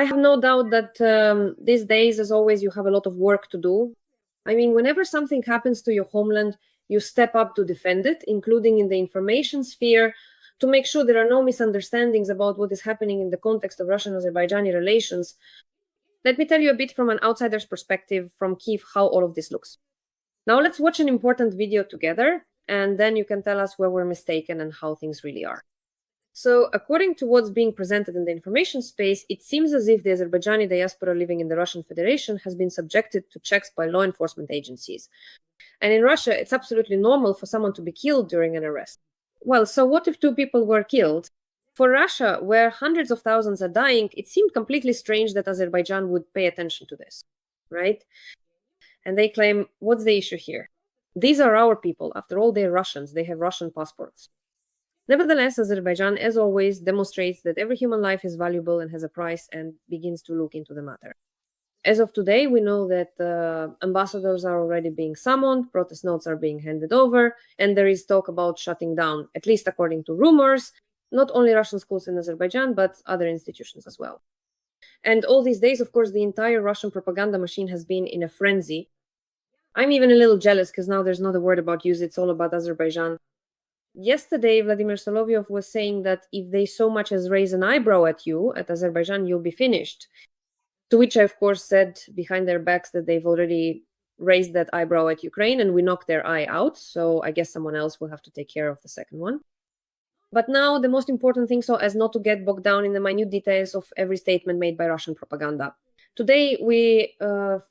I have no doubt that these days, as always, you have a lot of work to do. I mean, whenever something happens to your homeland, you step up to defend it, including in the information sphere, to make sure there are no misunderstandings about what is happening in the context of Russian-Azerbaijani relations. Let me tell you a bit from an outsider's perspective from Kyiv how all of this looks. Now let's watch an important video together, and then you can tell us where we're mistaken and how things really are. So according to what's being presented in the information space, it seems as if the Azerbaijani diaspora living in the Russian Federation has been subjected to checks by law enforcement agencies. And in Russia, it's absolutely normal for someone to be killed during an arrest. Well, so what if two people were killed? For Russia, where hundreds of thousands are dying, it seemed completely strange that Azerbaijan would pay attention to this, right? And they claim, what's the issue here? These are our people. After all, they're Russians. They have Russian passports. Nevertheless, Azerbaijan, as always, demonstrates that every human life is valuable and has a price and begins to look into the matter. As of today, we know that ambassadors are already being summoned, protest notes are being handed over, and there is talk about shutting down, at least according to rumors, not only Russian schools in Azerbaijan, but other institutions as well. And all these days, of course, the entire Russian propaganda machine has been in a frenzy. I'm even a little jealous because now there's not a word about use, it's all about Azerbaijan. Yesterday, Vladimir Solovyov was saying that if they so much as raise an eyebrow at you, at Azerbaijan, you'll be finished. To which I, of course, said behind their backs that they've already raised that eyebrow at Ukraine and we knocked their eye out. So I guess someone else will have to take care of the second one. But now the most important thing, so as not to get bogged down in the minute details of every statement made by Russian propaganda. Today, we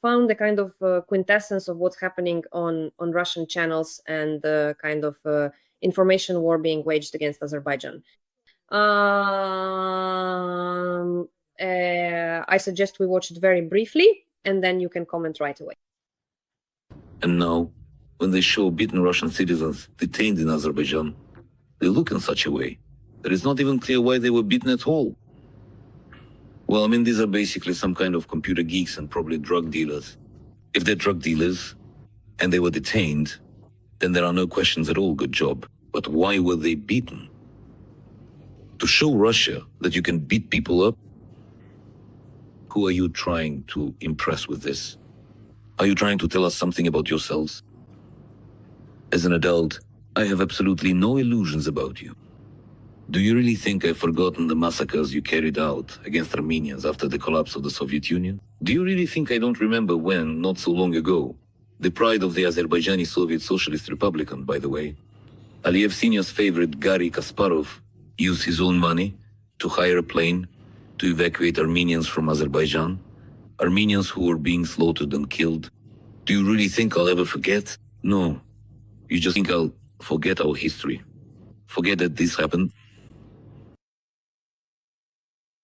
found a kind of quintessence of what's happening on Russian channels and the kind of information war being waged against Azerbaijan. I suggest we watch it very briefly, and then you can comment right away. And now, when they show beaten Russian citizens detained in Azerbaijan, they look in such a way that it's not even clear why they were beaten at all. Well, I mean, these are basically some kind of computer geeks and probably drug dealers. If they're drug dealers and they were detained, then there are no questions at all, good job. But why were they beaten? To show Russia that you can beat people up? Who are you trying to impress with this? Are you trying to tell us something about yourselves? As an adult, I have absolutely no illusions about you. Do you really think I've forgotten the massacres you carried out against Armenians after the collapse of the Soviet Union? Do you really think I don't remember when, not so long ago, the pride of the Azerbaijani Soviet Socialist Republican, by the way, Aliyev Senior's favorite Garry Kasparov used his own money to hire a plane to evacuate Armenians from Azerbaijan, Armenians who were being slaughtered and killed? Do you really think I'll ever forget? No. You just think I'll forget our history. Forget that this happened.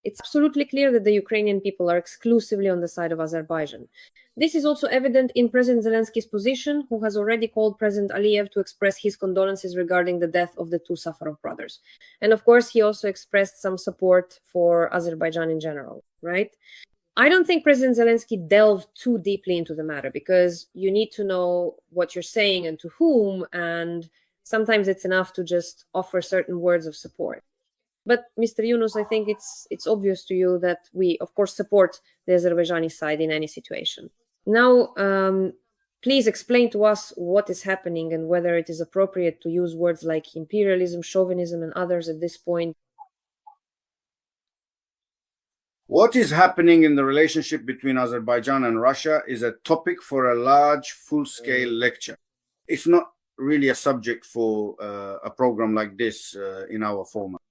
It's absolutely clear that the Ukrainian people are exclusively on the side of Azerbaijan. This is also evident in President Zelensky's position, who has already called President Aliyev to express his condolences regarding the death of the two Safarov brothers. And of course, he also expressed some support for Azerbaijan in general, right? I don't think President Zelensky delved too deeply into the matter because you need to know what you're saying and to whom, and sometimes it's enough to just offer certain words of support. But Mr. Yunus, I think it's obvious to you that we, of course, support the Azerbaijani side in any situation. Now, please explain to us what is happening and whether it is appropriate to use words like imperialism, chauvinism, and others at this point. What is happening in the relationship between Azerbaijan and Russia is a topic for a large, full-scale lecture. It's not really a subject for a program like this in our format.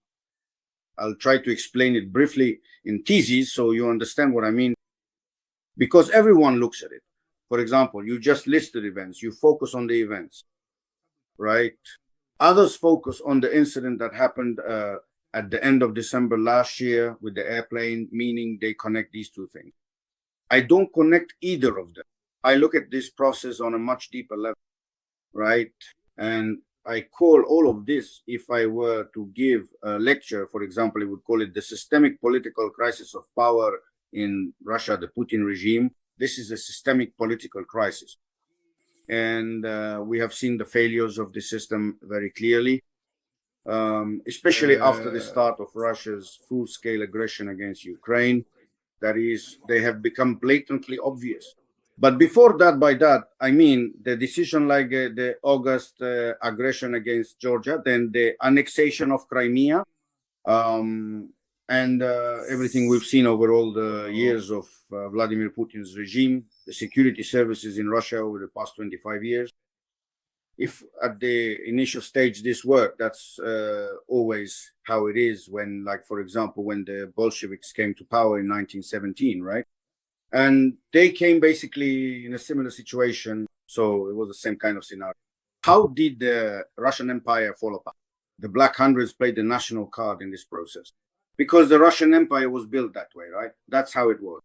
I'll try to explain it briefly in theses so you understand what I mean. Because everyone looks at it. For example, you just listed events. You focus on the events, right? Others focus on the incident that happened at the end of December last year with the airplane, meaning they connect these two things. I don't connect either of them. I look at this process on a much deeper level, right? And I call all of this, if I were to give a lecture, for example, I would call it the systemic political crisis of power in Russia, the Putin regime. This is a systemic political crisis. And we have seen the failures of the system very clearly, especially after the start of Russia's full-scale aggression against Ukraine. That is, they have become blatantly obvious. But before that, by that, I mean the decision like the August aggression against Georgia, then the annexation of Crimea, and everything we've seen over all the years of Vladimir Putin's regime, the security services in Russia over the past 25 years. If at the initial stage this worked, that's always how it is when, like, for example, when the Bolsheviks came to power in 1917, right? And they came basically in a similar situation. So it was the same kind of scenario. How did the Russian Empire fall apart? The Black Hundreds played the national card in this process because the Russian Empire was built that way, right? That's how it was.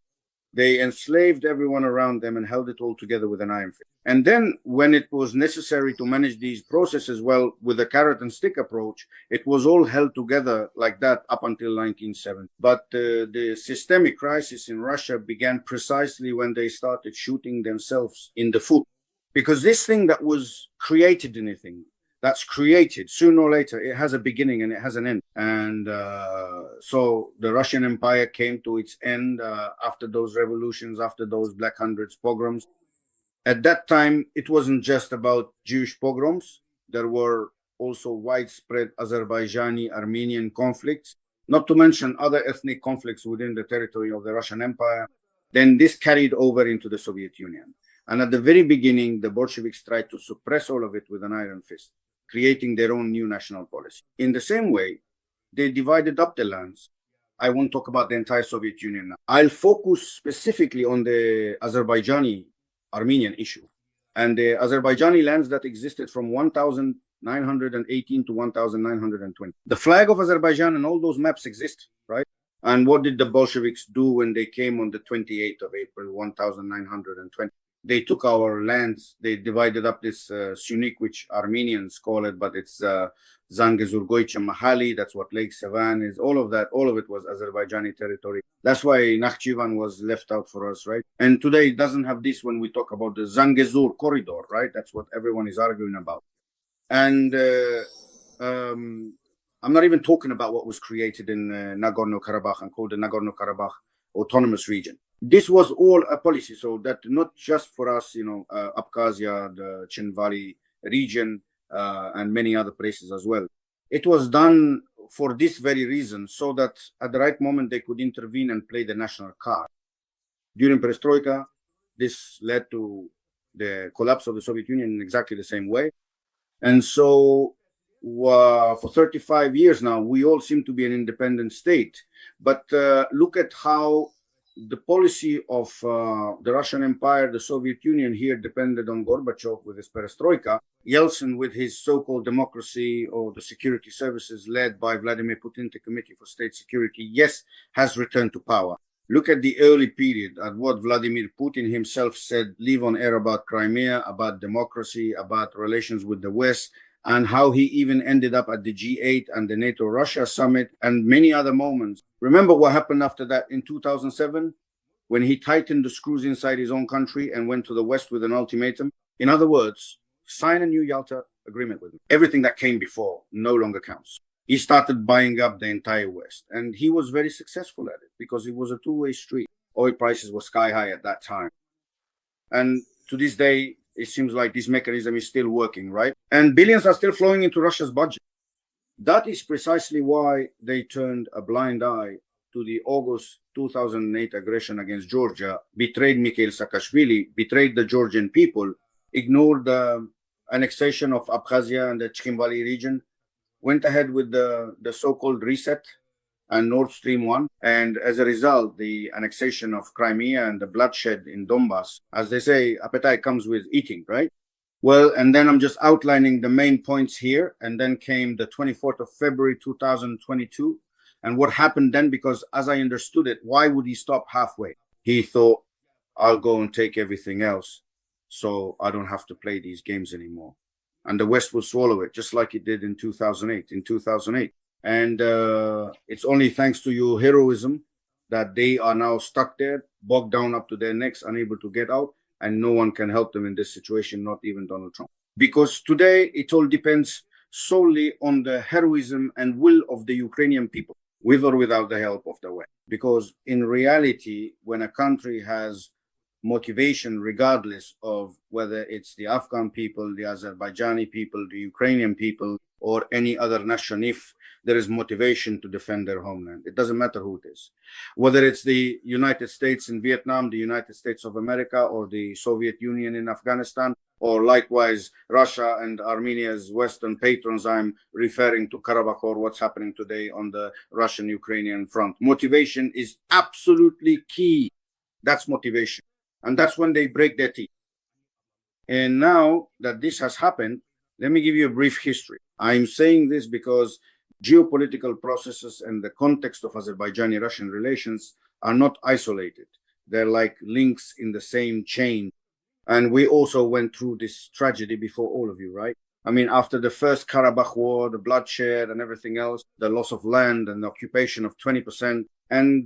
They enslaved everyone around them and held it all together with an iron fist. And then when it was necessary to manage these processes, well, with a carrot and stick approach, it was all held together like that up until 1970. But the systemic crisis in Russia began precisely when they started shooting themselves in the foot. Because this thing that was created, anything that's created, sooner or later, it has a beginning and it has an end. And so the Russian Empire came to its end after those revolutions, after those Black Hundreds pogroms. At that time, it wasn't just about Jewish pogroms. There were also widespread Azerbaijani Armenian conflicts, not to mention other ethnic conflicts within the territory of the Russian Empire. Then this carried over into the Soviet Union. And at the very beginning, the Bolsheviks tried to suppress all of it with an iron fist, creating their own new national policy. In the same way, they divided up the lands. I won't talk about the entire Soviet Union now. I'll focus specifically on the Azerbaijani Armenian issue and the Azerbaijani lands that existed from 1918 to 1920. The flag of Azerbaijan and all those maps exist, right? And what did the Bolsheviks do when they came on the 28th of April, 1920? They took our lands, they divided up this Sunik, which Armenians call it, but it's Zangezurgoyche Mahali, that's what Lake Sevan is, all of that, all of it was Azerbaijani territory. That's why Nakhchivan was left out for us, right? And today it doesn't have this when we talk about the Zangezur corridor, right? That's what everyone is arguing about. And I'm not even talking about what was created in Nagorno-Karabakh and called the Nagorno-Karabakh Autonomous Region. This was all a policy, so that not just for us, Abkhazia, the Chin Valley region, and many other places as well. It was done for this very reason, so that at the right moment they could intervene and play the national card. During Perestroika, this led to the collapse of the Soviet Union in exactly the same way. And so for 35 years now, we all seem to be an independent state. But look at how the policy of the Russian Empire, the Soviet Union here depended on Gorbachev with his perestroika. Yeltsin with his so-called democracy or the security services led by Vladimir Putin, the Committee for State Security, yes, has returned to power. Look at the early period, at what Vladimir Putin himself said, leave on air about Crimea, about democracy, about relations with the West, and how he even ended up at the G8 and the NATO-Russia summit and many other moments. Remember what happened after that in 2007, when he tightened the screws inside his own country and went to the West with an ultimatum? In other words, sign a new Yalta agreement with him. Everything that came before no longer counts. He started buying up the entire West, and he was very successful at it because it was a two-way street. Oil prices were sky high at that time. And to this day, it seems like this mechanism is still working, right? And billions are still flowing into Russia's budget. That is precisely why they turned a blind eye to the August 2008 aggression against Georgia, betrayed Mikhail Saakashvili, betrayed the Georgian people, ignored the annexation of Abkhazia and the Chin Valley region, went ahead with the so-called reset and Nord Stream 1. And as a result, the annexation of Crimea and the bloodshed in Donbass, as they say, appetite comes with eating, right? Well, and then I'm just outlining the main points here. And then came the 24th of February, 2022. And what happened then, because as I understood it, why would he stop halfway? He thought, I'll go and take everything else, so I don't have to play these games anymore. And the West will swallow it, just like it did in 2008. And it's only thanks to your heroism that they are now stuck there, bogged down up to their necks, unable to get out, and no one can help them in this situation, not even Donald Trump. Because today, it all depends solely on the heroism and will of the Ukrainian people. with or without the help of the West. Because in reality, when a country has motivation, regardless of whether it's the Afghan people, the Azerbaijani people, the Ukrainian people, or any other nation, if there is motivation to defend their homeland, it doesn't matter who it is. Whether it's the United States in Vietnam, the United States of America, or the Soviet Union in Afghanistan, or likewise Russia and Armenia's Western patrons, I'm referring to Karabakh or what's happening today on the Russian-Ukrainian front. Motivation is absolutely key. That's motivation. And that's when they break their teeth. And now that this has happened, let me give you a brief history. I'm saying this because geopolitical processes and the context of Azerbaijani-Russian relations are not isolated. They're like links in the same chain. And we also went through this tragedy before all of you, right? I mean, after the first Karabakh war, the bloodshed and everything else, the loss of land and the occupation of 20%. And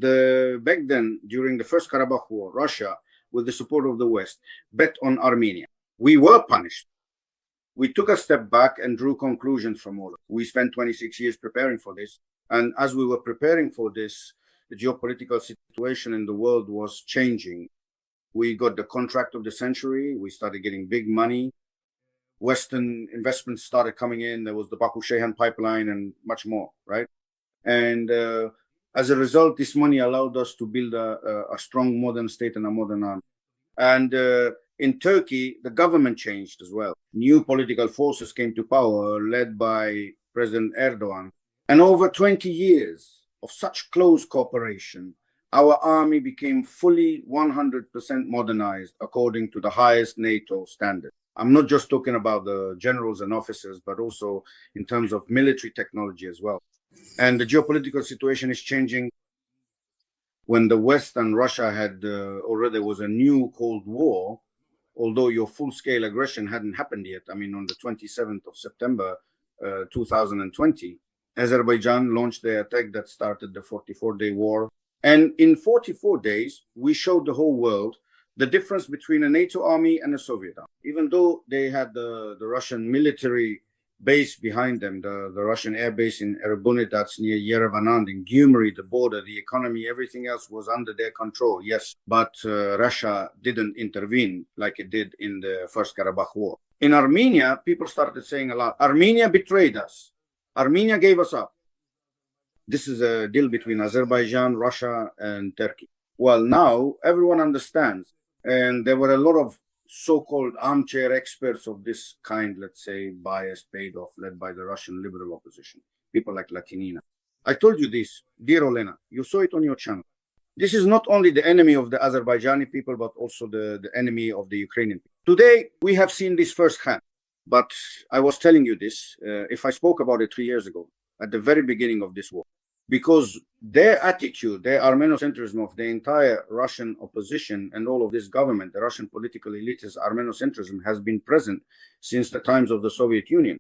back then, during the first Karabakh war, Russia, with the support of the West, bet on Armenia. We were punished. We took a step back and drew conclusions from all of it. We spent 26 years preparing for this. And as we were preparing for this, the geopolitical situation in the world was changing. We got the contract of the century. We started getting big money. Western investments started coming in. There was the Baku-Shehan pipeline and much more, right? And as a result, this money allowed us to build a strong modern state and a modern army. And in Turkey, the government changed as well. New political forces came to power, led by President Erdogan. And over 20 years of such close cooperation, our army became fully 100% modernized according to the highest NATO standard. I'm not just talking about the generals and officers, but also in terms of military technology as well. And the geopolitical situation is changing. When the West and Russia had already was a new Cold War, although your full-scale aggression hadn't happened yet. I mean, on the 27th of September, 2020, Azerbaijan launched the attack that started the 44-day war. And in 44 days, we showed the whole world the difference between a NATO army and a Soviet army. Even though they had the Russian military base behind them, the Russian air base in Erebuni, that's near Yerevan, in Gyumri, the border, the economy, everything else was under their control, yes. But Russia didn't intervene like it did in the First Karabakh War. In Armenia, people started saying a lot, Armenia betrayed us. Armenia gave us up. This is a deal between Azerbaijan, Russia, and Turkey. Well, now everyone understands. And there were a lot of so-called armchair experts of this kind, let's say, biased, paid off, led by the Russian liberal opposition, people like Latinina. I told you this, dear Olena, you saw it on your channel. This is not only the enemy of the Azerbaijani people, but also the enemy of the Ukrainian people. Today, we have seen this firsthand. But I was telling you this, if I spoke about it 3 years ago, at the very beginning of this war, because their attitude, their Armenocentrism of the entire Russian opposition and all of this government, the Russian political elite's Armenocentrism has been present since the times of the Soviet Union.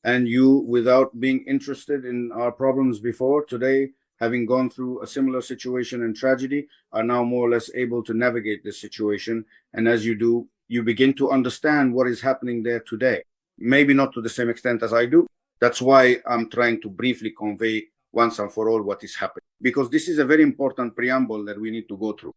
And you, without being interested in our problems before, today, having gone through a similar situation and tragedy, are now more or less able to navigate this situation. And as you do, you begin to understand what is happening there today. Maybe not to the same extent as I do. That's why I'm trying to briefly convey once and for all what is happening, because this is a very important preamble that we need to go through.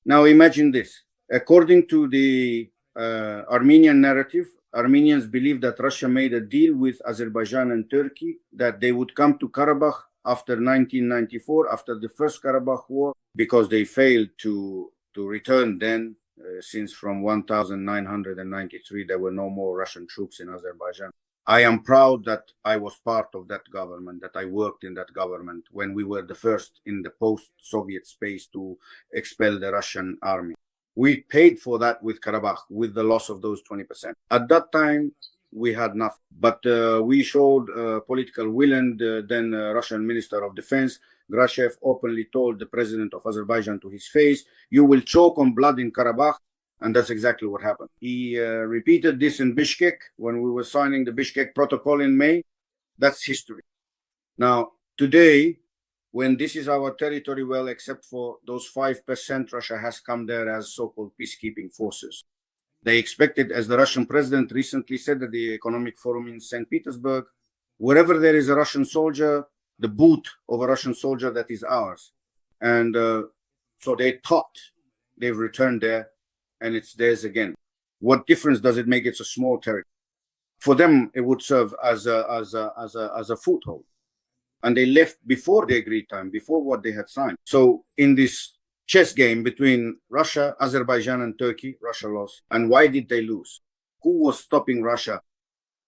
Now imagine this. According to the Armenian narrative, Armenians believe that Russia made a deal with Azerbaijan and Turkey that they would come to Karabakh after 1994, after the first Karabakh war, because they failed to return then, since from 1993 there were no more Russian troops in Azerbaijan. I am proud that I was part of that government, that I worked in that government when we were the first in the post-Soviet space to expel the Russian army. We paid for that with Karabakh, with the loss of those 20%. At that time, we had nothing, but we showed political will, and then Russian Minister of Defense, Grashev, openly told the president of Azerbaijan to his face, you will choke on blood in Karabakh. And that's exactly what happened. He repeated this in Bishkek when we were signing the Bishkek Protocol in May. That's history. Now, today, when this is our territory, well, except for those 5%, Russia has come there as so-called peacekeeping forces. They expected, as the Russian president recently said at the Economic Forum in St. Petersburg, wherever there is a Russian soldier, the boot of a Russian soldier that is ours. And so they thought they've returned there and it's theirs again. What difference does it make? It's a small territory. For them, it would serve as a foothold. And they left before the agreed time, before what they had signed. So in this chess game between Russia, Azerbaijan, and Turkey, Russia lost. And why did they lose? Who was stopping Russia?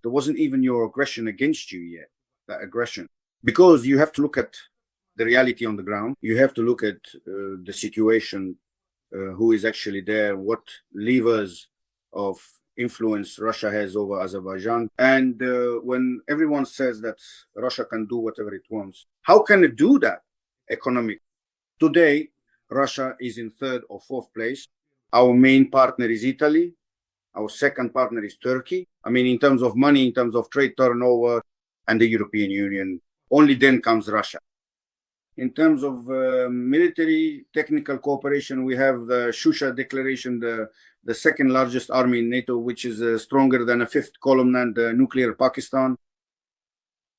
There wasn't even your aggression against you yet, that aggression. Because you have to look at the reality on the ground. You have to look at the situation, who is actually there, what levers of influence Russia has over Azerbaijan. And when everyone says that Russia can do whatever it wants, how can it do that economically? Today, Russia is in third or fourth place. Our main partner is Italy. Our second partner is Turkey. I mean, in terms of money, in terms of trade turnover, and the European Union. Only then comes Russia. In terms of military technical cooperation, we have the Shusha Declaration, the second largest army in NATO, which is stronger than a fifth column and nuclear Pakistan.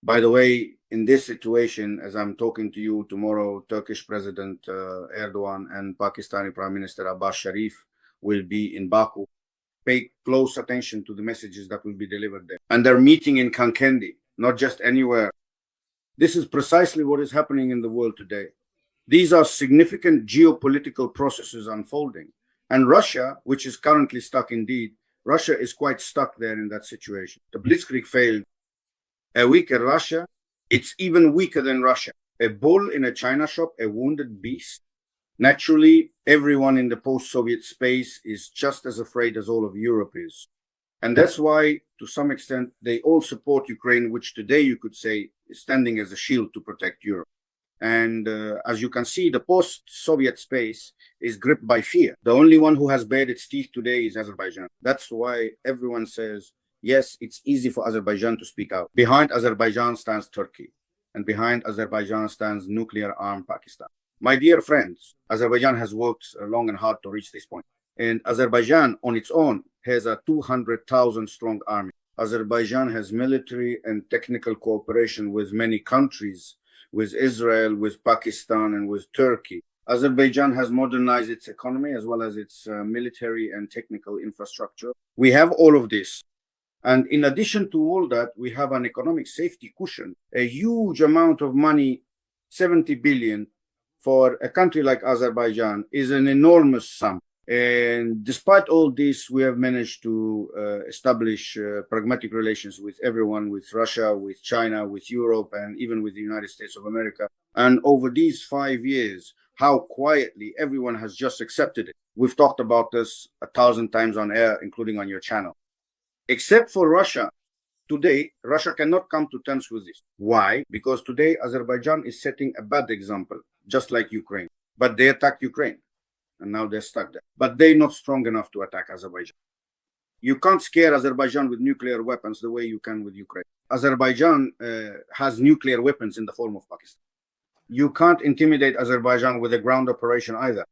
By the way, in this situation, as I'm talking to you tomorrow, Turkish President Erdogan and Pakistani Prime Minister Abbas Sharif will be in Baku. Pay close attention to the messages that will be delivered there. And they're meeting in Kankendi, not just anywhere. This is precisely what is happening in the world today. These are significant geopolitical processes unfolding. And Russia, which is currently stuck indeed, Russia is quite stuck there in that situation. The Blitzkrieg failed. A weaker Russia, it's even weaker than Russia. A bull in a china shop, a wounded beast. Naturally, everyone in the post-Soviet space is just as afraid as all of Europe is. And that's why, to some extent, they all support Ukraine, which today you could say is standing as a shield to protect Europe. And as you can see, the post-Soviet space is gripped by fear. The only one who has bared its teeth today is Azerbaijan. That's why everyone says, yes, it's easy for Azerbaijan to speak out. Behind Azerbaijan stands Turkey. And behind Azerbaijan stands nuclear-armed Pakistan. My dear friends, Azerbaijan has worked long and hard to reach this point. And Azerbaijan on its own has a 200,000 strong army. Azerbaijan has military and technical cooperation with many countries, with Israel, with Pakistan, and with Turkey. Azerbaijan has modernized its economy as well as its military and technical infrastructure. We have all of this. And in addition to all that, we have an economic safety cushion, a huge amount of money, 70 billion for a country like Azerbaijan is an enormous sum. And despite all this, we have managed to establish pragmatic relations with everyone, with Russia, with China, with Europe, and even with the United States of America. And over these 5 years, how quietly everyone has just accepted it. We've talked about this 1,000 times on air, including on your channel. Except for Russia, today, Russia cannot come to terms with this. Why? Because today, Azerbaijan is setting a bad example, just like Ukraine. But they attacked Ukraine. And now they're stuck there. But they're not strong enough to attack Azerbaijan. You can't scare Azerbaijan with nuclear weapons the way you can with Ukraine. Azerbaijan has nuclear weapons in the form of Pakistan. You can't intimidate Azerbaijan with a ground operation either.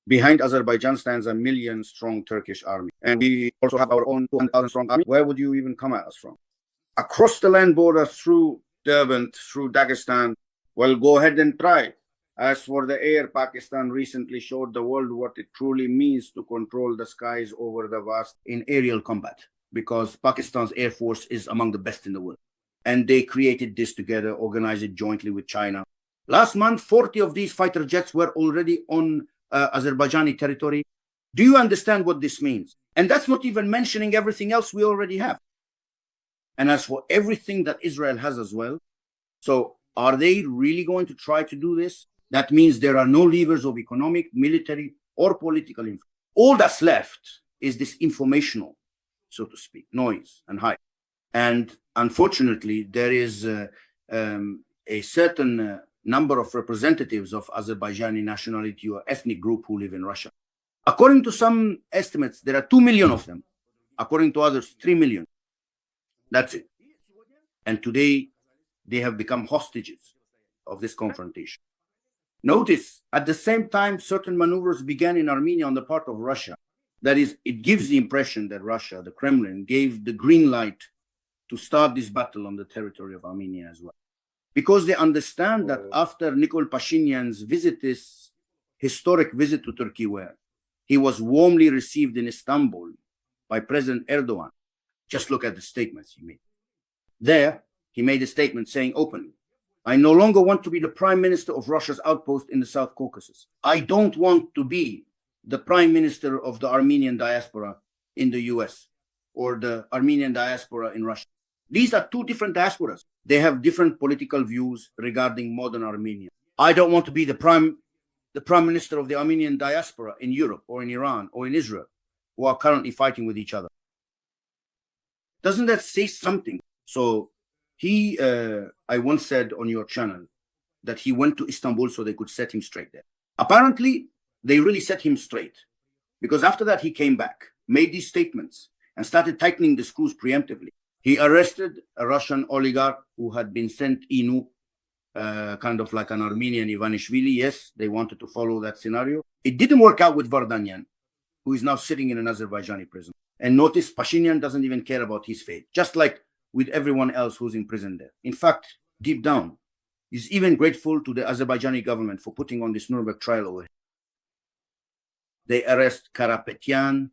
Behind Azerbaijan stands a 1 million strong Turkish army. And we also have our own 200,000 strong army. Where would you even come at us from? Across the land border through Derbent, through Dagestan, well, go ahead and try. As for the air, Pakistan recently showed the world what it truly means to control the skies over the vast in aerial combat, because Pakistan's air force is among the best in the world. And they created this together, organized it jointly with China. Last month, 40 of these fighter jets were already on Azerbaijani territory. Do you understand what this means? And that's not even mentioning everything else we already have. And as for everything that Israel has as well, so are they really going to try to do this? That means there are no levers of economic, military, or political influence. All that's left is this informational, so to speak, noise and hype. And unfortunately, there is a certain number of representatives of Azerbaijani nationality or ethnic group who live in Russia. According to some estimates, there are 2 million of them. According to others, 3 million. That's it. And today, they have become hostages of this confrontation. Notice, at the same time, certain maneuvers began in Armenia on the part of Russia. That is, it gives the impression that Russia, the Kremlin, gave the green light to start this battle on the territory of Armenia as well. because they understand that after Nikol Pashinyan's visit, this historic visit to Turkey, where he was warmly received in Istanbul by President Erdogan. Just look at the statements he made. There, he made a statement saying openly, I no longer want to be the prime minister of Russia's outpost in the South Caucasus. I don't want to be the prime minister of the Armenian diaspora in the US or the Armenian diaspora in Russia. These are two different diasporas. They have different political views regarding modern Armenia. I don't want to be the prime minister of the Armenian diaspora in Europe or in Iran or in Israel, who are currently fighting with each other. Doesn't that say something? So I once said on your channel that he went to Istanbul so they could set him straight there. Apparently, they really set him straight, because after that he came back, made these statements, and started tightening the screws preemptively. He arrested a Russian oligarch who had been sent INU, kind of like an Armenian Ivanishvili. Yes, they wanted to follow that scenario. It didn't work out with Vardanyan, who is now sitting in an Azerbaijani prison. And notice Pashinyan doesn't even care about his fate, just like with everyone else who's in prison there. In fact, deep down, he's even grateful to the Azerbaijani government for putting on this Nuremberg trial over him. They arrest Karapetyan,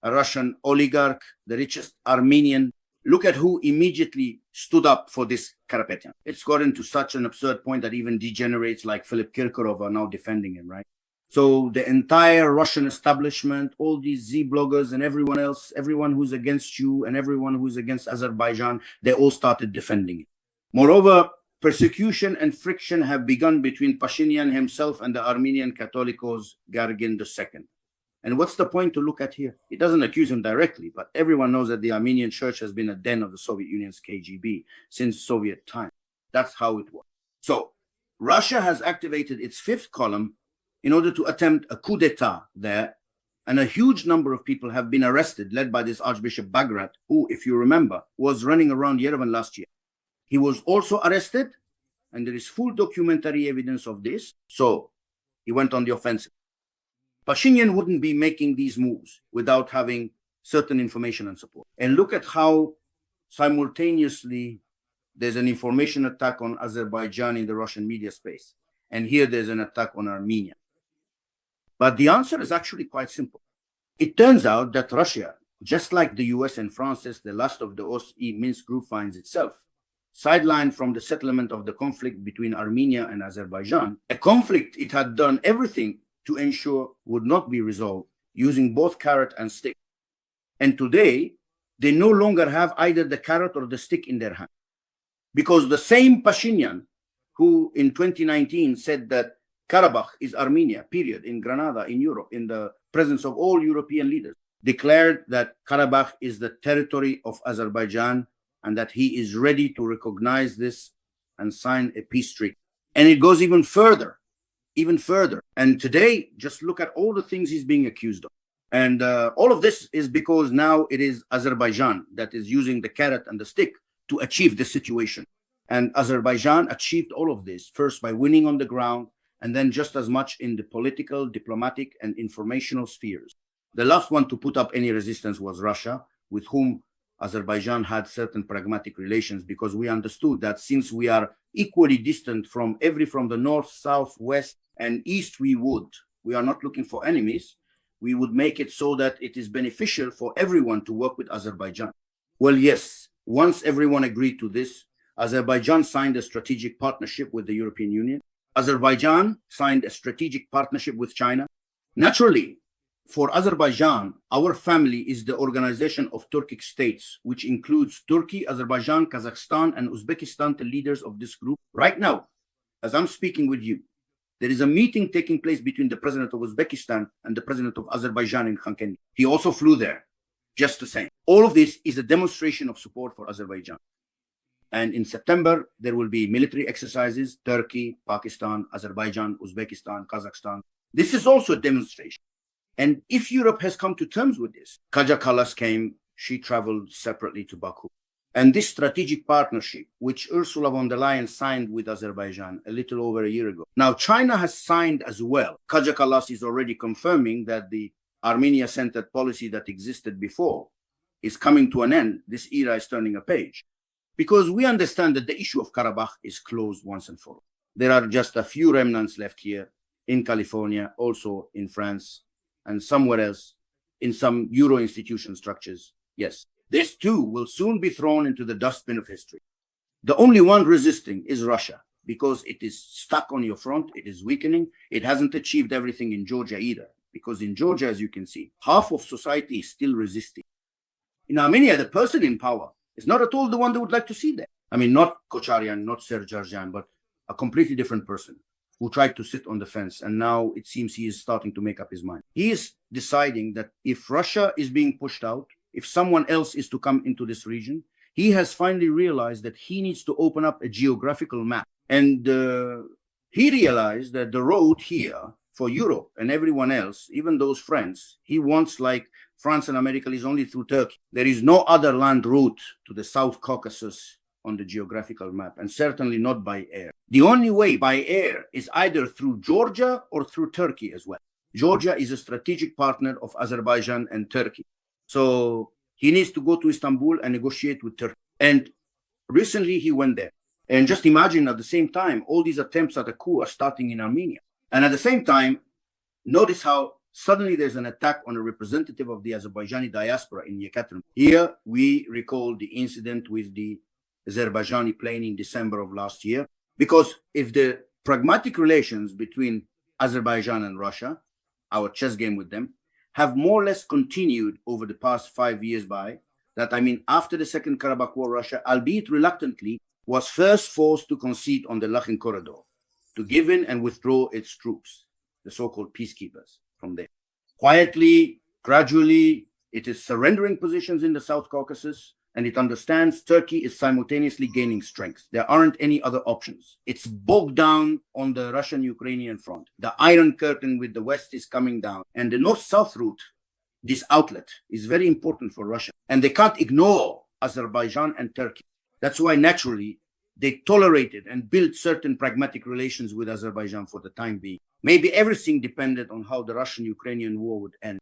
a Russian oligarch, the richest Armenian. Look at who immediately stood up for this Karapetyan. It's gotten to such an absurd point that even degenerates like Philip Kirkorov are now defending him, right? So the entire Russian establishment, all these Z bloggers and everyone else, everyone who's against you and everyone who's against Azerbaijan, they all started defending it. Moreover, persecution and friction have begun between Pashinyan himself and the Armenian Catholicos Gargin II. And what's the point to look at here? He doesn't accuse him directly, but everyone knows that the Armenian church has been a den of the Soviet Union's KGB since Soviet time. That's how it was. So Russia has activated its fifth column in order to attempt a coup d'etat there. And a huge number of people have been arrested, led by this Archbishop Bagrat, who, if you remember, was running around Yerevan last year. He was also arrested, and there is full documentary evidence of this. So he went on the offensive. Pashinyan wouldn't be making these moves without having certain information and support. And look at how simultaneously there's an information attack on Azerbaijan in the Russian media space. And here there's an attack on Armenia. But the answer is actually quite simple. It turns out that Russia, just like the US and France, as the last of the OSCE Minsk group finds itself, sidelined from the settlement of the conflict between Armenia and Azerbaijan, a conflict it had done everything to ensure would not be resolved, using both carrot and stick. And today, they no longer have either the carrot or the stick in their hand. Because the same Pashinyan, who in 2019 said that Karabakh is Armenia, period, in Granada, in Europe, in the presence of all European leaders, declared that Karabakh is the territory of Azerbaijan and that he is ready to recognize this and sign a peace treaty. And it goes even further. And today, just look at all the things he's being accused of. And all of this is because now it is Azerbaijan that is using the carrot and the stick to achieve this situation. And Azerbaijan achieved all of this, first by winning on the ground, and then just as much in the political, diplomatic, and informational spheres. The last one to put up any resistance was Russia, with whom Azerbaijan had certain pragmatic relations, because we understood that since we are equally distant from the north, south, west, and east, we are not looking for enemies. We would make it so that it is beneficial for everyone to work with Azerbaijan. Well, yes, once everyone agreed to this, Azerbaijan signed a strategic partnership with the European Union. Azerbaijan signed a strategic partnership with China. Naturally, for Azerbaijan, our family is the Organization of Turkic States, which includes Turkey, Azerbaijan, Kazakhstan, and Uzbekistan, the leaders of this group. Right now, as I'm speaking with you, there is a meeting taking place between the president of Uzbekistan and the president of Azerbaijan in Khankendi. He also flew there, just the same. All of this is a demonstration of support for Azerbaijan. And in September, there will be military exercises, Turkey, Pakistan, Azerbaijan, Uzbekistan, Kazakhstan. This is also a demonstration. And if Europe has come to terms with this, Kaja Kallas came, she traveled separately to Baku. And this strategic partnership, which Ursula von der Leyen signed with Azerbaijan a little over a year ago. Now, China has signed as well. Kaja Kallas is already confirming that the Armenia-centered policy that existed before is coming to an end. This era is turning a page. because we understand that the issue of Karabakh is closed once and for all. There are just a few remnants left here in California, also in France, and somewhere else in some Euro institution structures. Yes, this too will soon be thrown into the dustbin of history. The only one resisting is Russia, because it is stuck on your front, it is weakening. It hasn't achieved everything in Georgia either, because in Georgia, as you can see, half of society is still resisting. In Armenia, the person in power is not at all the one they would like to see there. I mean, not Kocharian, not Serjarjan, but a completely different person who tried to sit on the fence. And now it seems he is starting to make up his mind. He is deciding that if Russia is being pushed out, if someone else is to come into this region, he has finally realized that he needs to open up a geographical map. And he realized that the road here for Europe and everyone else, even those friends, he wants, like France and America, is only through Turkey. There is no other land route to the South Caucasus on the geographical map, and certainly not by air. The only way by air is either through Georgia or through Turkey as well. Georgia is a strategic partner of Azerbaijan and Turkey. So he needs to go to Istanbul and negotiate with Turkey. And recently he went there. And just imagine at the same time, all these attempts at a coup are starting in Armenia. And at the same time, notice how suddenly there's an attack on a representative of the Azerbaijani diaspora in Yekaterinburg. Here we recall the incident with the Azerbaijani plane in December of last year, because if the pragmatic relations between Azerbaijan and Russia, our chess game with them, have more or less continued over the past 5 years after the Second Karabakh War, Russia, albeit reluctantly, was first forced to concede on the Lachin corridor, to give in and withdraw its troops, the so-called peacekeepers, from there. Quietly, gradually, it is surrendering positions in the South Caucasus, and it understands Turkey is simultaneously gaining strength. There aren't any other options. It's bogged down on the Russian-Ukrainian front. The Iron Curtain with the West is coming down. And the North-South route, this outlet, is very important for Russia. And they can't ignore Azerbaijan and Turkey. That's why, naturally, they tolerated and built certain pragmatic relations with Azerbaijan for the time being. Maybe everything depended on how the Russian-Ukrainian war would end.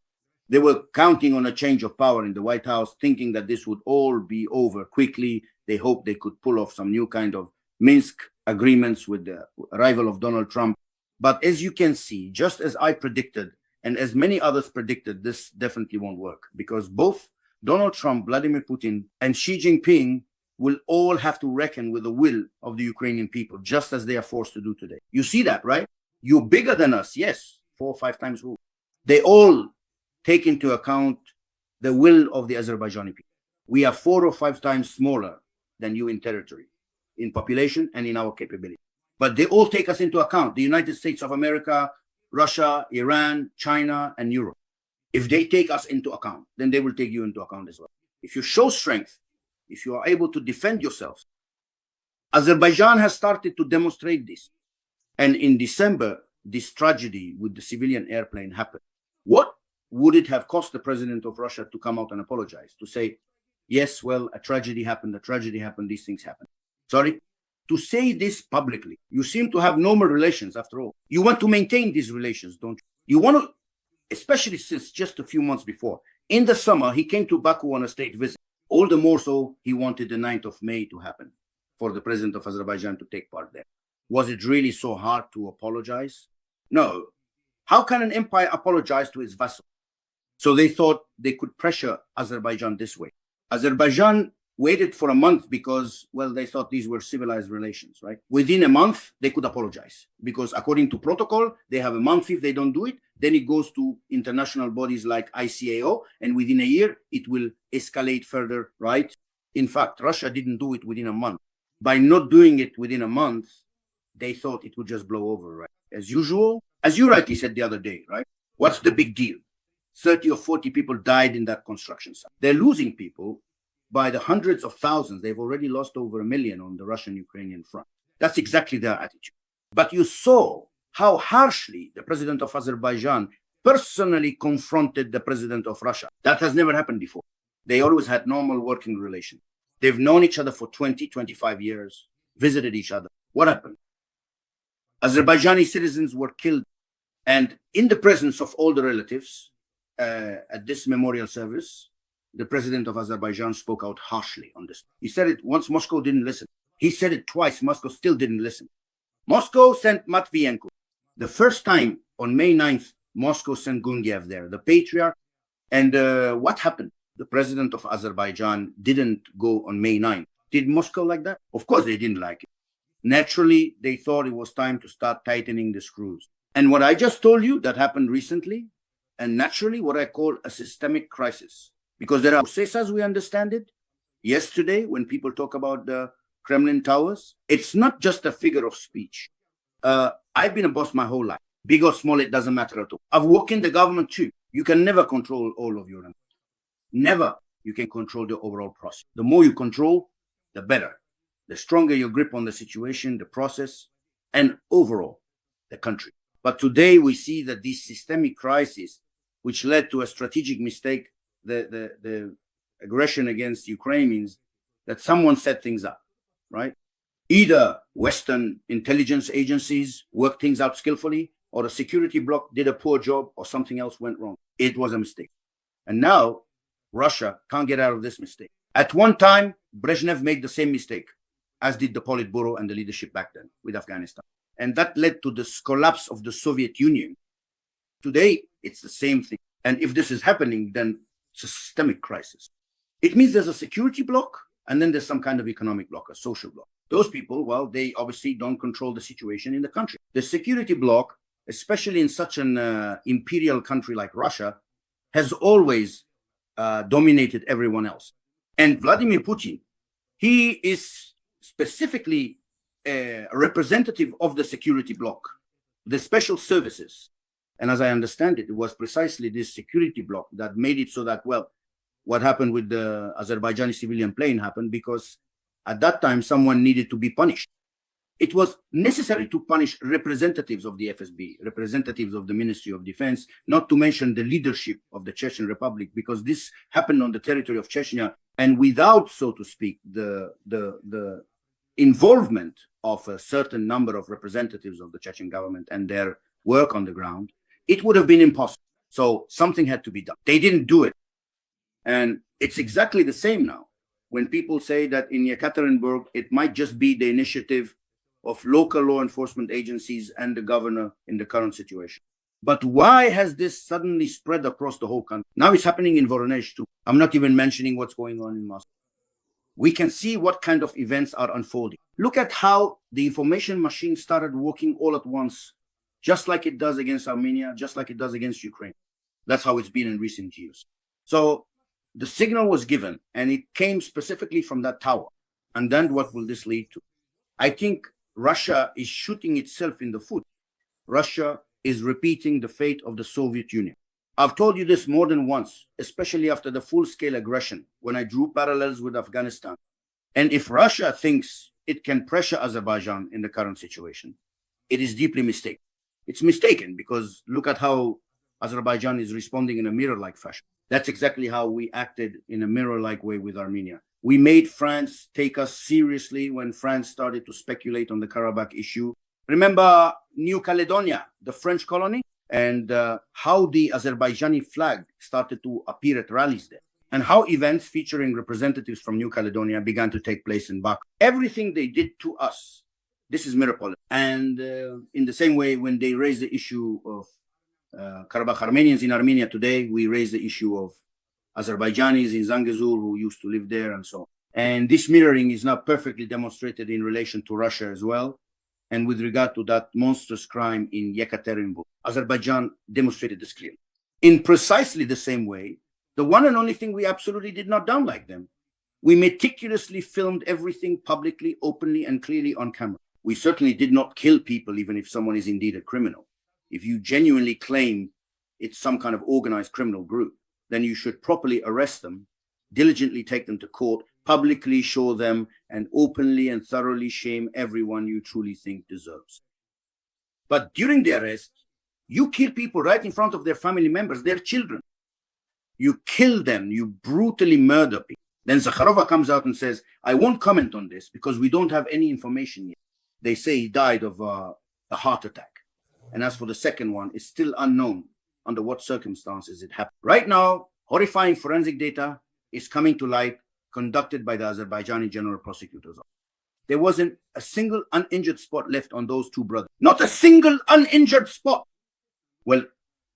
They were counting on a change of power in the White House, thinking that this would all be over quickly. They hoped they could pull off some new kind of Minsk agreements with the arrival of Donald Trump. But as you can see, just as I predicted, and as many others predicted, this definitely won't work, because both Donald Trump, Vladimir Putin, and Xi Jinping will all have to reckon with the will of the Ukrainian people, just as they are forced to do today. You see that, right? You're bigger than us, yes, 4 or 5 times who. They all take into account the will of the Azerbaijani people. We are 4 or 5 times smaller than you in territory, in population and in our capability. But they all take us into account, the United States of America, Russia, Iran, China, and Europe. If they take us into account, then they will take you into account as well. If you show strength, if you are able to defend yourselves, Azerbaijan has started to demonstrate this. And in December, this tragedy with the civilian airplane happened. What would it have cost the president of Russia to come out and apologize, to say, yes, well, a tragedy happened, these things happened? Sorry? To say this publicly. You seem to have normal relations after all. You want to maintain these relations, don't you? You want to, especially since just a few months before. In the summer, he came to Baku on a state visit. All the more so, he wanted the 9th of May to happen for the president of Azerbaijan to take part there. Was it really so hard to apologize? No. How can an empire apologize to its vassal? So they thought they could pressure Azerbaijan this way. Azerbaijan waited for a month because, well, they thought these were civilized relations, right? Within a month, they could apologize because according to protocol, they have a month. If they don't do it, then it goes to international bodies like ICAO, and within a year, it will escalate further, right? In fact, Russia didn't do it within a month. By not doing it within a month, they thought it would just blow over, right? As usual, as you rightly said the other day, right? What's the big deal? 30 or 40 people died in that construction site. They're losing people by the hundreds of thousands. They've already lost over 1 million on the Russian-Ukrainian front. That's exactly their attitude. But you saw how harshly the president of Azerbaijan personally confronted the president of Russia. That has never happened before. They always had normal working relations. They've known each other for 20, 25 years, visited each other. What happened? Azerbaijani citizens were killed. And in the presence of all the relatives at this memorial service, the president of Azerbaijan spoke out harshly on this. He said it once, Moscow didn't listen. He said it twice, Moscow still didn't listen. Moscow sent Matvienko. The first time on May 9th, Moscow sent Gungiev there, the patriarch. And what happened? The president of Azerbaijan didn't go on May 9th. Did Moscow like that? Of course they didn't like it. Naturally, they thought it was time to start tightening the screws. And what I just told you, that happened recently, and naturally what I call a systemic crisis. Because there are processes as we understand it. Yesterday, when people talk about the Kremlin towers, it's not just a figure of speech. I've been a boss my whole life. Big or small, it doesn't matter at all. I've worked in the government too. You can never control all of your employees. Never you can control the overall process. The more you control, the better. The stronger your grip on the situation, the process, and overall, the country. But today we see that this systemic crisis, which led to a strategic mistake, the aggression against Ukrainians, that someone set things up, right? Either Western intelligence agencies worked things out skillfully, or the security bloc did a poor job, or something else went wrong. It was a mistake. And now Russia can't get out of this mistake. At one time, Brezhnev made the same mistake, as did the Politburo and the leadership back then with Afghanistan. And that led to the collapse of the Soviet Union. Today, it's the same thing. And if this is happening, then it's a systemic crisis. It means there's a security bloc, and then there's some kind of economic bloc, a social bloc. Those people, well, they obviously don't control the situation in the country. The security bloc, especially in such an imperial country like Russia, has always dominated everyone else. And Vladimir Putin, he is specifically a representative of the security bloc, the special services. And as I understand it, it was precisely this security bloc that made it so that, well, what happened with the Azerbaijani civilian plane happened because at that time, someone needed to be punished. It was necessary to punish representatives of the FSB, representatives of the Ministry of Defense, not to mention the leadership of the Chechen Republic, because this happened on the territory of Chechnya, and without, so to speak, the involvement of a certain number of representatives of the Chechen government and their work on the ground, it would have been impossible. So something had to be done. They didn't do it. And it's exactly the same now. When people say that in Yekaterinburg, it might just be the initiative of local law enforcement agencies and the governor in the current situation. But why has this suddenly spread across the whole country? Now it's happening in Voronezh too. I'm not even mentioning what's going on in Moscow. We can see what kind of events are unfolding. Look at how the information machine started working all at once, just like it does against Armenia, just like it does against Ukraine. That's how it's been in recent years. So the signal was given, and it came specifically from that tower. And then what will this lead to? I think Russia is shooting itself in the foot. Russia is repeating the fate of the Soviet Union. I've told you this more than once, especially after the full-scale aggression, when I drew parallels with Afghanistan. And if Russia thinks it can pressure Azerbaijan in the current situation, it is deeply mistaken. It's mistaken because look at how Azerbaijan is responding in a mirror-like fashion. That's exactly how we acted in a mirror-like way with Armenia. We made France take us seriously when France started to speculate on the Karabakh issue. Remember New Caledonia, the French colony, and how the Azerbaijani flag started to appear at rallies there, and how events featuring representatives from New Caledonia began to take place in Baku. Everything they did to us, this is mirror politics. And in the same way, when they raised the issue of Karabakh Armenians in Armenia today, we raise the issue of Azerbaijanis in Zangezur who used to live there and so on. And this mirroring is now perfectly demonstrated in relation to Russia as well. And with regard to that monstrous crime in Yekaterinburg, Azerbaijan demonstrated this clearly. In precisely the same way, the one and only thing we absolutely did not done like them, we meticulously filmed everything publicly, openly, and clearly on camera. We certainly did not kill people, even if someone is indeed a criminal. If you genuinely claim it's some kind of organized criminal group, then you should properly arrest them, diligently take them to court, publicly show them, and openly and thoroughly shame everyone you truly think deserves. But during the arrest, you kill people right in front of their family members, their children. You kill them, you brutally murder people. Then Zakharova comes out and says, I won't comment on this because we don't have any information yet. They say he died of a heart attack. And as for the second one, it's still unknown under what circumstances it happened. Right now, horrifying forensic data is coming to light, conducted by the Azerbaijani General Prosecutor's Office. There wasn't a single uninjured spot left on those two brothers. Not a single uninjured spot. Well,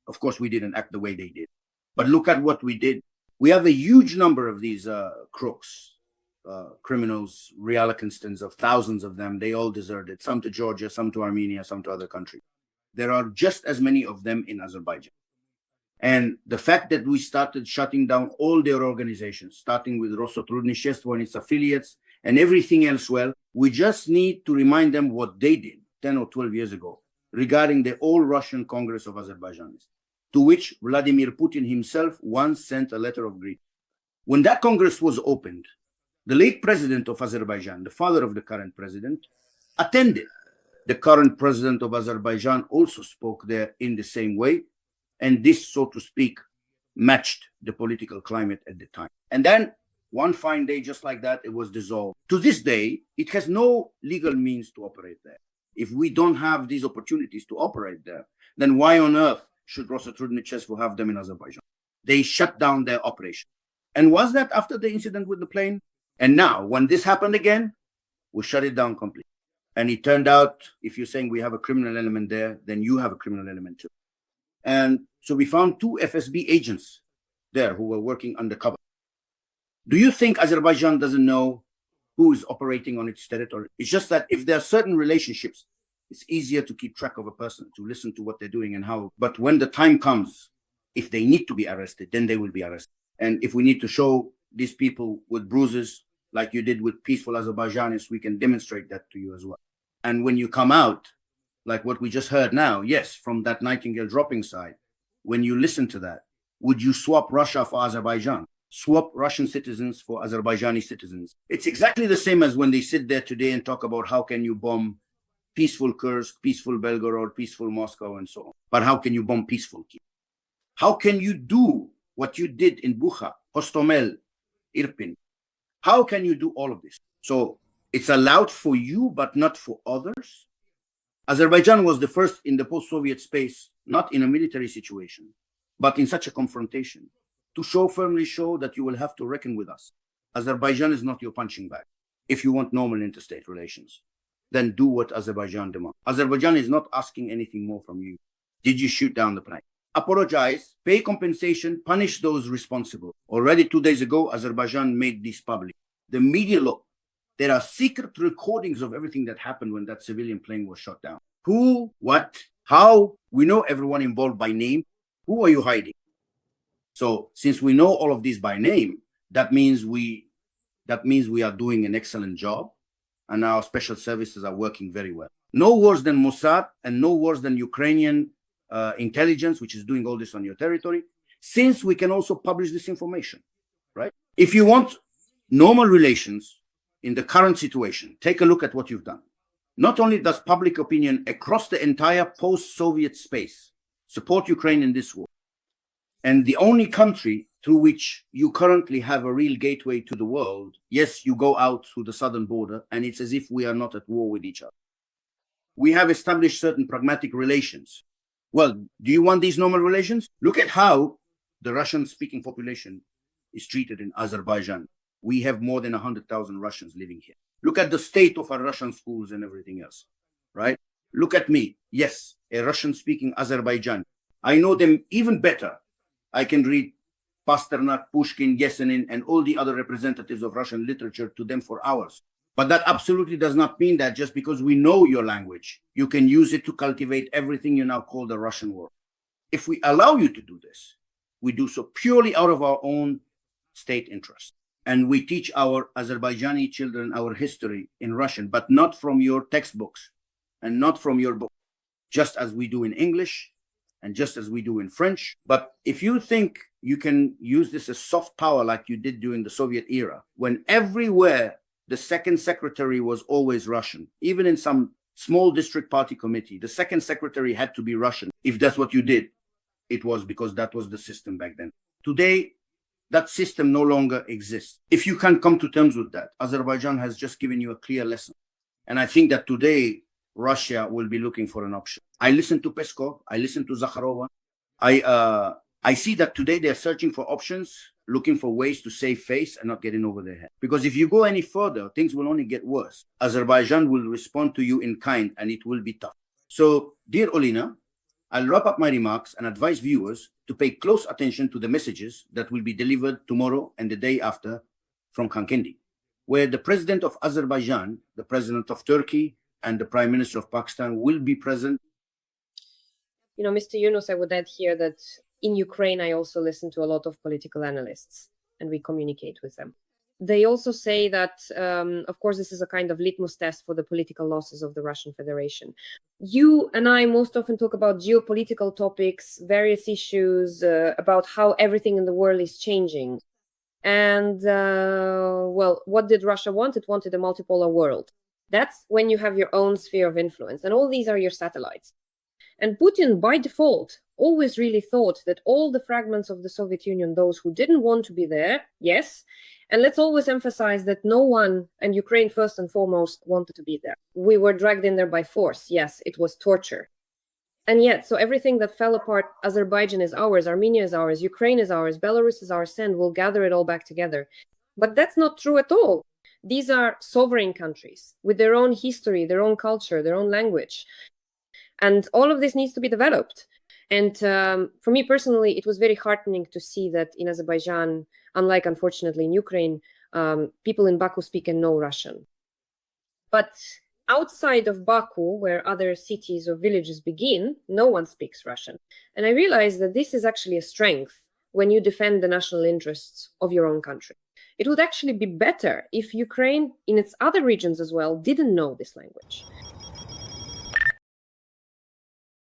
of course, we didn't act the way they did. But look at what we did. We have a huge number of these crooks, criminals, realicans of thousands of them. They all deserted, some to Georgia, some to Armenia, some to other countries. There are just as many of them in Azerbaijan. And the fact that we started shutting down all their organizations, starting with Rosotrudnichestvo and its affiliates and everything else, well, we just need to remind them what they did 10 or 12 years ago regarding the All-Russian Congress of Azerbaijanis, to which Vladimir Putin himself once sent a letter of greeting. When that Congress was opened, the late president of Azerbaijan, the father of the current president, attended. The current president of Azerbaijan also spoke there in the same way. And this, so to speak, matched the political climate at the time. And then one fine day, just like that, it was dissolved. To this day, it has no legal means to operate there. If we don't have these opportunities to operate there, then why on earth should Rosotrudnichestvo have them in Azerbaijan? They shut down their operation. And was that after the incident with the plane? And now, when this happened again, we shut it down completely. And it turned out, if you're saying we have a criminal element there, then you have a criminal element too. And so we found 2 FSB agents there who were working undercover. Do you think Azerbaijan doesn't know who is operating on its territory? It's just that if there are certain relationships, it's easier to keep track of a person, to listen to what they're doing and how. But when the time comes, if they need to be arrested, then they will be arrested. And if we need to show these people with bruises, like you did with peaceful Azerbaijanis, we can demonstrate that to you as well. And when you come out, like what we just heard now, yes, from that Nightingale dropping side, when you listen to that, would you swap Russia for Azerbaijan? Swap Russian citizens for Azerbaijani citizens? It's exactly the same as when they sit there today and talk about how can you bomb peaceful Kursk, peaceful Belgorod, peaceful Moscow, and so on. But how can you bomb peaceful Kiev? How can you do what you did in Bukha, Hostomel, Irpin? How can you do all of this? So it's allowed for you, but not for others. Azerbaijan was the first in the post-Soviet space, not in a military situation, but in such a confrontation, to firmly show that you will have to reckon with us. Azerbaijan is not your punching bag. If you want normal interstate relations, then do what Azerbaijan demands. Azerbaijan is not asking anything more from you. Did you shoot down the plane? Apologize, pay compensation, punish those responsible. Already 2 days ago, Azerbaijan made this public. The media law. There are secret recordings of everything that happened when that civilian plane was shot down. Who, what, how? We know everyone involved by name. Who are you hiding? So since we know all of this by name, that means we are doing an excellent job, and our special services are working very well. No worse than Mossad and no worse than Ukrainian intelligence, which is doing all this on your territory, since we can also publish this information, right? If you want normal relations in the current situation, take a look at what you've done. Not only does public opinion across the entire post-Soviet space support Ukraine in this war, and the only country through which you currently have a real gateway to the world, yes, you go out through the southern border, and it's as if we are not at war with each other. We have established certain pragmatic relations. Well, do you want these normal relations? Look at how the Russian-speaking population is treated in Azerbaijan. We have more than 100,000 Russians living here. Look at the state of our Russian schools and everything else, right? Look at me. Yes, a Russian-speaking Azerbaijan. I know them even better. I can read Pasternak, Pushkin, Yesenin, and all the other representatives of Russian literature to them for hours. But that absolutely does not mean that just because we know your language, you can use it to cultivate everything you now call the Russian world. If we allow you to do this, we do so purely out of our own state interest. And we teach our Azerbaijani children our history in Russian, but not from your textbooks and not from your book, just as we do in English and just as we do in French. But if you think you can use this as soft power like you did during the Soviet era, when everywhere the second secretary was always Russian, even in some small district party committee, the second secretary had to be Russian. If that's what you did, it was because that was the system back then. Today, that system no longer exists. If you can't come to terms with that, Azerbaijan has just given you a clear lesson. And I think that today, Russia will be looking for an option. I listen to Peskov, I listen to Zakharova. I see that today they're searching for options looking for ways to save face and not getting over their head. Because if you go any further, things will only get worse. Azerbaijan will respond to you in kind, and it will be tough. So, dear Olina, I'll wrap up my remarks and advise viewers to pay close attention to the messages that will be delivered tomorrow and the day after from Khankendi, where the President of Azerbaijan, the President of Turkey, and the Prime Minister of Pakistan will be present. You know, Mr. Yunus, I would add here that in Ukraine, I also listen to a lot of political analysts, and we communicate with them. They also say that, of course, this is a kind of litmus test for the political losses of the Russian Federation. You and I most often talk about geopolitical topics, various issues, about how everything in the world is changing. And, well, what did Russia want? It wanted a multipolar world. That's when you have your own sphere of influence, and all these are your satellites. And Putin, by default, always really thought that all the fragments of the Soviet Union, those who didn't want to be there, yes, and let's always emphasize that no one, and Ukraine first and foremost, wanted to be there. We were dragged in there by force. Yes, it was torture. And yet, so everything that fell apart, Azerbaijan is ours, Armenia is ours, Ukraine is ours, Belarus is ours, and we'll gather it all back together. But that's not true at all. These are sovereign countries with their own history, their own culture, their own language. And all of this needs to be developed. And for me personally, it was very heartening to see that in Azerbaijan, unlike unfortunately in Ukraine, people in Baku speak and know Russian. But outside of Baku, where other cities or villages begin, no one speaks Russian. And I realized that this is actually a strength when you defend the national interests of your own country. It would actually be better if Ukraine, in its other regions as well, didn't know this language.